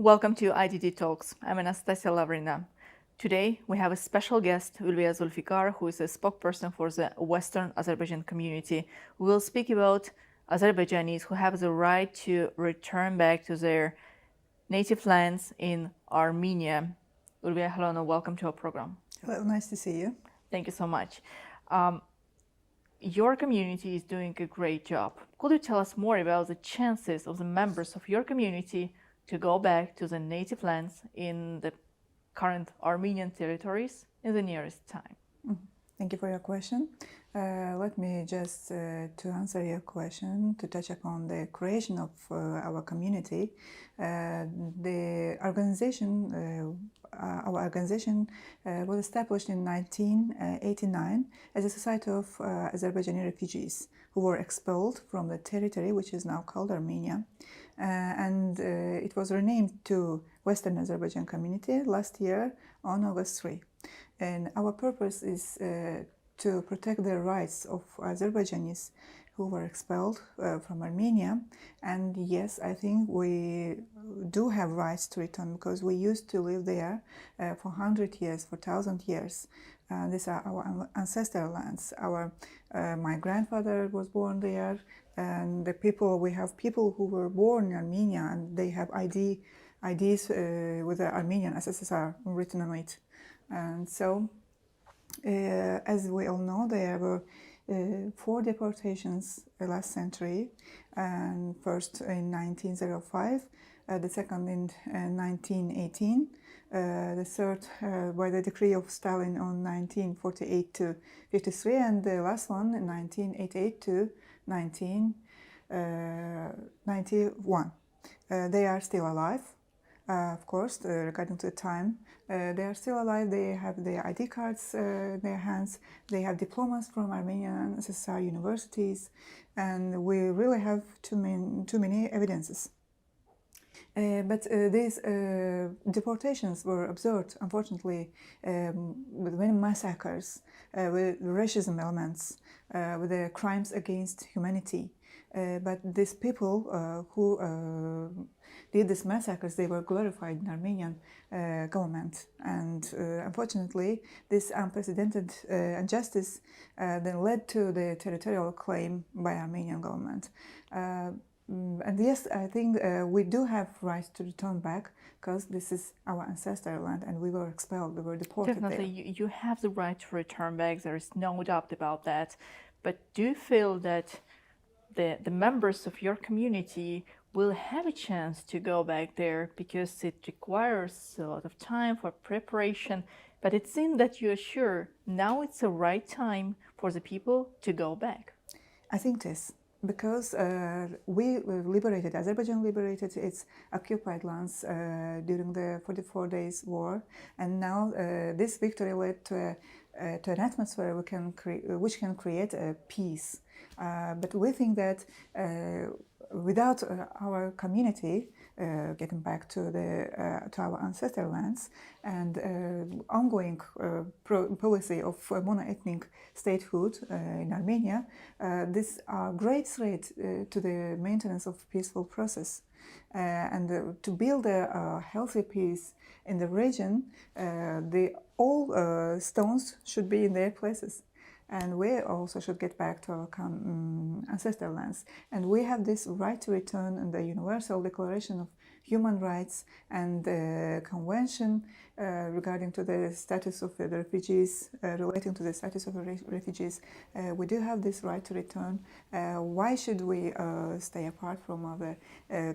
Welcome to IDD Talks. I'm Anastasia Lavrina. Today we have a special guest, Ulviyya Zulfikar, who is a spokesperson for the Western Azerbaijan community. We will speak about Azerbaijanis who have the right to return back to their native lands in Armenia. Ulviyya, hello and welcome to our program. Hello, nice to see you. Thank you so much. Your community is doing a great job. Could you tell us more about the chances of the members of your community to go back to the native lands in the current Armenian territories in the nearest time? Thank you for your question. Let me just, to answer your question, to touch upon the creation of our community. The organization, our organization was established in 1989 as a society of Azerbaijani refugees who were expelled from the territory which is now called Armenia. And it was renamed to Western Azerbaijan Community last year on August 3. And our purpose is to protect the rights of Azerbaijanis who were expelled from Armenia. And yes, I think we do have rights to return because we used to live there for 100 years, for 1,000 years. These are our ancestral lands. My grandfather was born there, and we have people who were born in Armenia, and they have IDs with the Armenian SSSR written on it. And so, as we all know, there were 4 deportations last century, and first in 1905, the second in 1918, the third by the decree of Stalin on 1948 to 53, and the last one in 1988 to 1991. They are still alive. Of course, regarding to the time, they are still alive. They have their ID cards in their hands. They have diplomas from Armenian and SSR universities, and we really have too many evidences. But these deportations were observed, unfortunately, with many massacres, with racism elements, with the crimes against humanity. But these people who did these massacres, they were glorified in Armenian government. And unfortunately, this unprecedented injustice then led to the territorial claim by Armenian government. And yes, I think we do have rights to return back because this is our ancestral land and we were expelled, we were deported. Definitely, you have the right to return back. There is no doubt about that. But do you feel that the members of your community will have a chance to go back there because it requires a lot of time for preparation? But it seems that you are sure now it's the right time for the people to go back. I think it is. Because Azerbaijan liberated its occupied lands during the 44 days war, and now this victory led to an atmosphere which can create a peace. But we think that without our community getting back to our ancestral lands and ongoing policy of mono-ethnic statehood in Armenia, this are great threat to the maintenance of peaceful process. And to build a healthy peace in the region, all stones should be in their places. And we also should get back to our ancestral lands. And we have this right to return in the Universal Declaration of Human Rights and the Convention regarding to the status of the refugees, relating to the status of the refugees. We do have this right to return. Why should we stay apart from the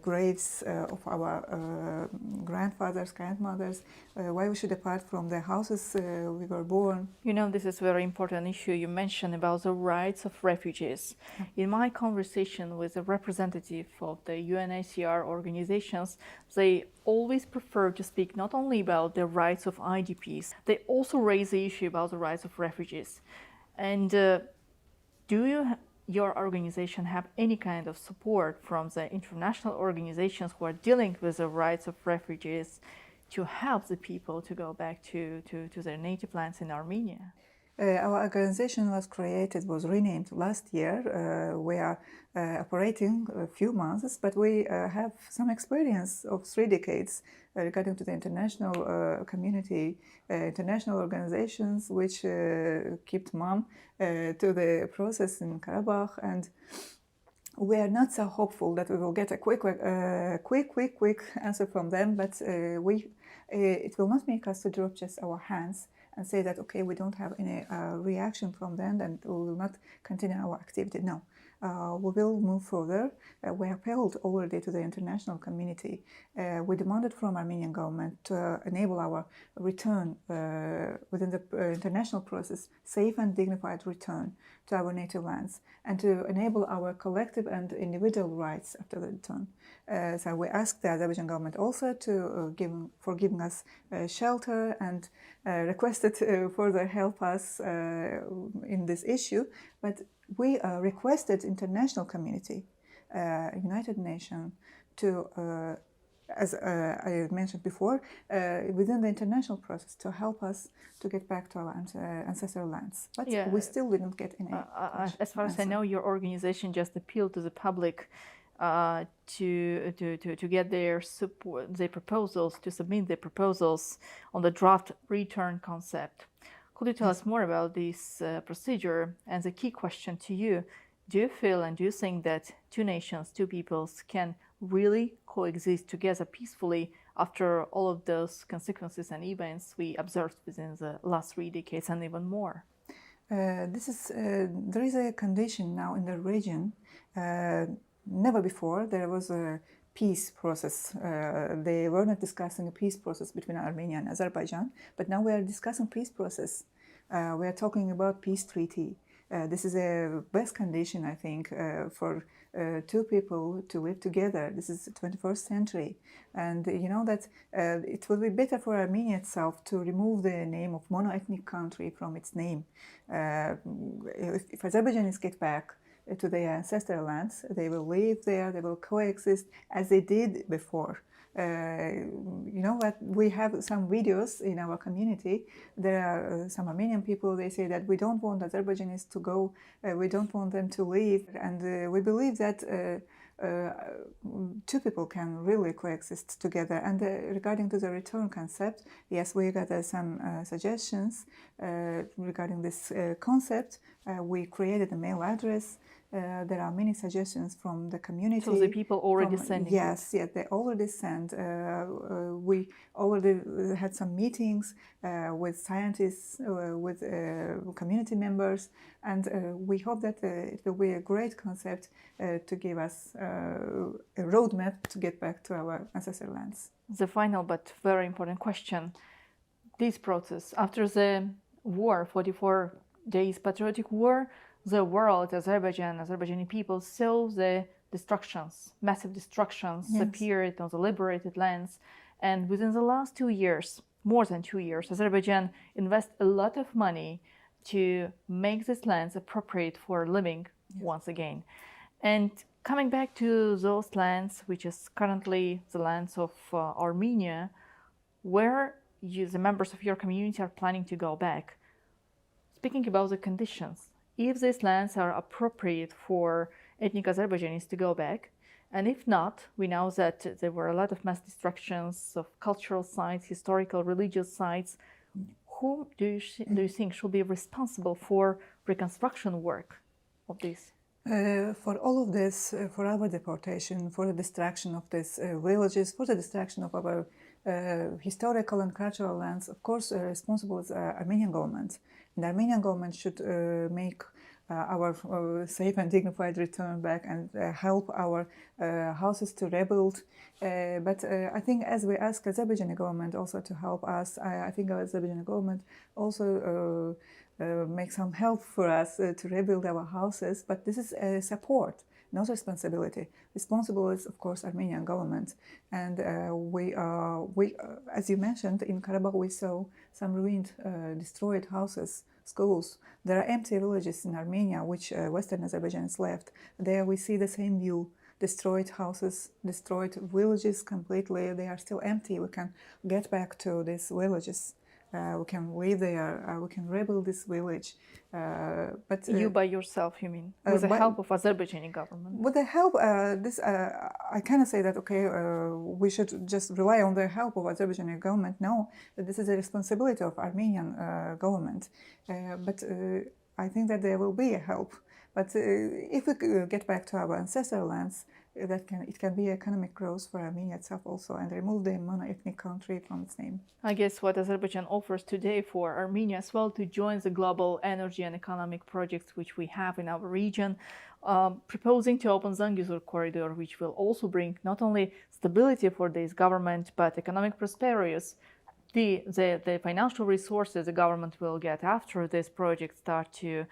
graves of our grandfathers, grandmothers? Why we should depart from the houses we were born? You know, this is a very important issue you mentioned about the rights of refugees. Yeah. In my conversation with a representative of the UNHCR organizations, they always prefer to speak not only about the rights of IDPs, they also raise the issue about the rights of refugees. And do your organization have any kind of support from the international organizations who are dealing with the rights of refugees to help the people to go back to their native lands in Armenia? Our organization was renamed last year. We are operating a few months, but we have some experience of 3 decades regarding to the international community, international organizations which kept mum to the process in Karabakh, and we are not so hopeful that we will get a quick answer from them, but it will not make us to drop just our hands and say that, okay, we don't have any reaction from them and we will not continue our activity. No, we will move further. We appealed already to the international community. We demanded from Armenian government to enable our return within the international process, safe and dignified return to our native lands, and to enable our collective and individual rights after the return. So we asked the Azerbaijan government also to giving us shelter, and requested further help us in this issue. But we requested international community, United Nations, to as I mentioned before, within the international process to help us to get back to our ancestral lands. But we still didn't get any as far as I know, your organization just appealed to the public to get their support, their proposals, to submit their proposals on the draft return concept. Could you tell us more about this procedure? And the key question to you, do you feel and do you think that 2 nations, 2 peoples can really coexist together peacefully after all of those consequences and events we observed within the last 3 decades and even more? There is a condition now in the region. Never before there was a peace process. They were not discussing a peace process between Armenia and Azerbaijan, but now we are discussing peace process. We are talking about peace treaty. This is a best condition, I think, for 2 people to live together. This is the 21st century. And you know that it will be better for Armenia itself to remove the name of mono-ethnic country from its name. If Azerbaijanis get back to their ancestral lands, they will live there, they will coexist as they did before. You know that we have some videos in our community. There are some Armenian people, they say that we don't want Azerbaijanis to go, we don't want them to leave, and we believe that 2 people can really coexist together. And regarding to the return concept, yes, we got some suggestions regarding this concept. We created a mail address. There are many suggestions from the community. So the people already sending Yes, they already sent. We already had some meetings with scientists, with community members, and we hope that it will be a great concept to give us a roadmap to get back to our ancestral lands. The final but very important question. This process, after the war, 44 days patriotic war, the world, Azerbaijani people saw the destructions, massive destructions appeared on the liberated lands. And within the last 2 years, more than 2 years, Azerbaijan invested a lot of money to make these lands appropriate for living once again. And coming back to those lands, which is currently the lands of Armenia, where the members of your community are planning to go back. Speaking about the conditions, if these lands are appropriate for ethnic Azerbaijanis to go back, and if not, we know that there were a lot of mass destructions of cultural sites, historical, religious sites. Whom do you think should be responsible for reconstruction work of this? For all of this, for our deportation, for the destruction of these villages, for the destruction of our historical and cultural lands, of course, responsible is Armenian government. And the Armenian government should make our safe and dignified return back and help our houses to rebuild. But I think as we ask Azerbaijani government also to help us, I think our Azerbaijani government also make some help for us to rebuild our houses. But this is a support, not responsibility. Responsible is, of course, Armenian government. And we, as you mentioned, in Karabakh we saw some ruined, destroyed houses, schools. There are empty villages in Armenia, which Western Azerbaijan is left. There we see the same view. Destroyed houses, destroyed villages completely. They are still empty. We can get back to these villages. we can live there, we can rebuild this village. But You by yourself, you mean? With the help of Azerbaijani government? With the help, I cannot say that, okay, we should just rely on the help of Azerbaijani government. No, this is a responsibility of Armenian government. But I think that there will be a help. But if we get back to our ancestral lands, it can be economic growth for Armenia itself also, and remove the mono-ethnic country from its name. I guess what Azerbaijan offers today for Armenia as well to join the global energy and economic projects which we have in our region, proposing to open Zangezur corridor, which will also bring not only stability for this government but economic prosperity. The financial resources the government will get after this project start to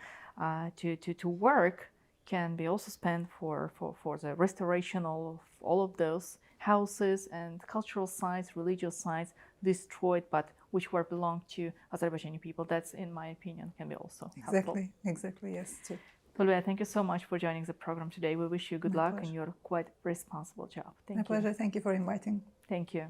work can be also spent for the restoration of all of those houses and cultural sites, religious sites destroyed, but which were belonged to Azerbaijani people. That's, in my opinion, can be also helpful. Exactly, yes. Too. Ulviyya, thank you so much for joining the program today. We wish you good luck in your quite responsible job. Thank you. My pleasure. Thank you for inviting. Thank you.